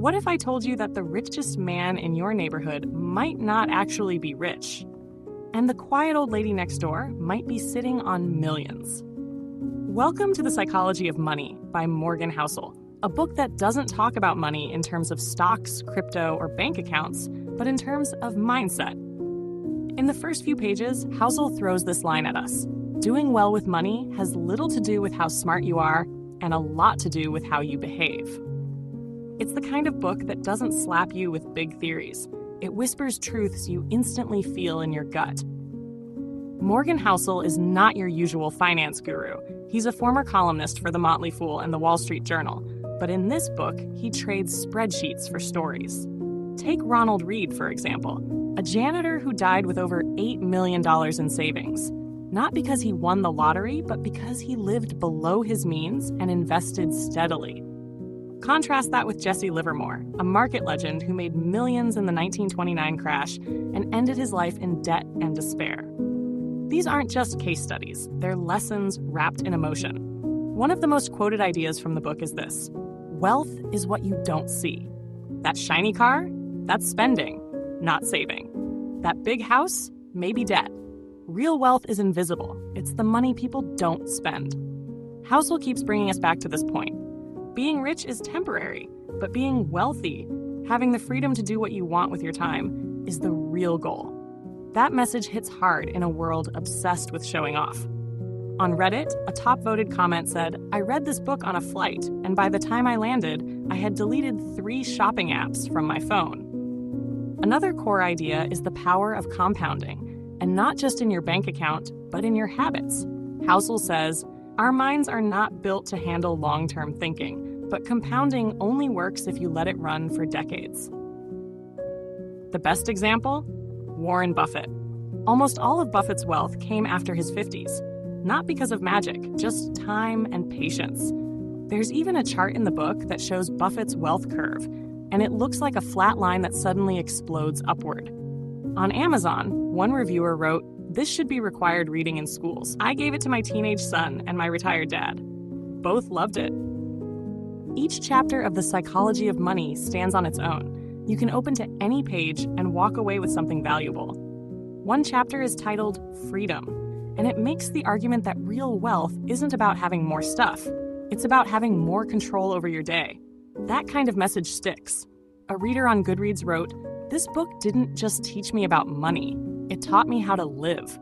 What if I told you that the richest man in your neighborhood might not actually be rich? And the quiet old lady next door might be sitting on millions. Welcome to The Psychology of Money by Morgan Housel, a book that doesn't talk about money in terms of stocks, crypto, or bank accounts, but in terms of mindset. In the first few pages, Housel throws this line at us. Doing well with money has little to do with how smart you are and a lot to do with how you behave. It's the kind of book that doesn't slap you with big theories. It whispers truths you instantly feel in your gut. Morgan Housel is not your usual finance guru. He's a former columnist for The Motley Fool and The Wall Street Journal. But in this book, he trades spreadsheets for stories. Take Ronald Reed, for example, a janitor who died with over $8 million in savings. Not because he won the lottery, but because he lived below his means and invested steadily. Contrast that with Jesse Livermore, a market legend who made millions in the 1929 crash and ended his life in debt and despair. These aren't just case studies, they're lessons wrapped in emotion. One of the most quoted ideas from the book is this: wealth is what you don't see. That shiny car? That's spending, not saving. That big house? Maybe debt. Real wealth is invisible. It's the money people don't spend. Housel keeps bringing us back to this point. Being rich is temporary, but being wealthy, having the freedom to do what you want with your time, is the real goal. That message hits hard in a world obsessed with showing off. On Reddit, a top-voted comment said, "I read this book on a flight, and by the time I landed, I had deleted 3 shopping apps from my phone." Another core idea is the power of compounding, and not just in your bank account, but in your habits. Housel says, our minds are not built to handle long-term thinking, but compounding only works if you let it run for decades. The best example? Warren Buffett. Almost all of Buffett's wealth came after his 50s, not because of magic, just time and patience. There's even a chart in the book that shows Buffett's wealth curve, and it looks like a flat line that suddenly explodes upward. On Amazon, one reviewer wrote, "This should be required reading in schools. I gave it to my teenage son and my retired dad. Both loved it." Each chapter of The Psychology of Money stands on its own. You can open to any page and walk away with something valuable. One chapter is titled Freedom, and it makes the argument that real wealth isn't about having more stuff. It's about having more control over your day. That kind of message sticks. A reader on Goodreads wrote, "This book didn't just teach me about money, it taught me how to live."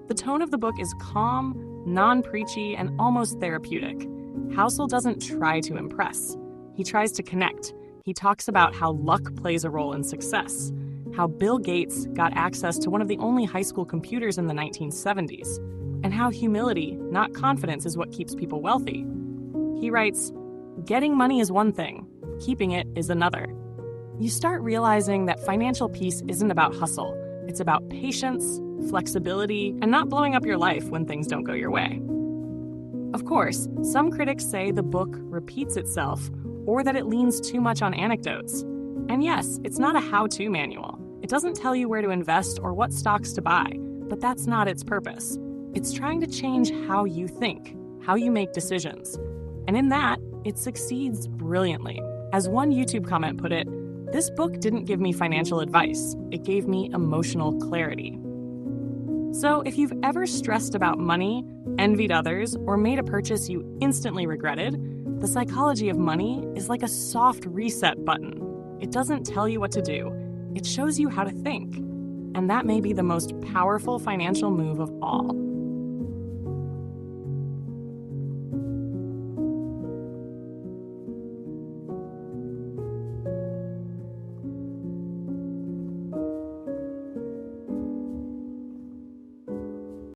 The tone of the book is calm, non-preachy, and almost therapeutic. Housel doesn't try to impress. He tries to connect. He talks about how luck plays a role in success, how Bill Gates got access to one of the only high school computers in the 1970s, and how humility, not confidence, is what keeps people wealthy. He writes, "Getting money is one thing, keeping it is another." You start realizing that financial peace isn't about hustle. It's about patience, flexibility, and not blowing up your life when things don't go your way. Of course, some critics say the book repeats itself or that it leans too much on anecdotes. And yes, it's not a how-to manual. It doesn't tell you where to invest or what stocks to buy, but that's not its purpose. It's trying to change how you think, how you make decisions. And in that, it succeeds brilliantly. As one YouTube comment put it, "This book didn't give me financial advice. It gave me emotional clarity." So if you've ever stressed about money, envied others, or made a purchase you instantly regretted, The Psychology of Money is like a soft reset button. It doesn't tell you what to do. It shows you how to think. And that may be the most powerful financial move of all.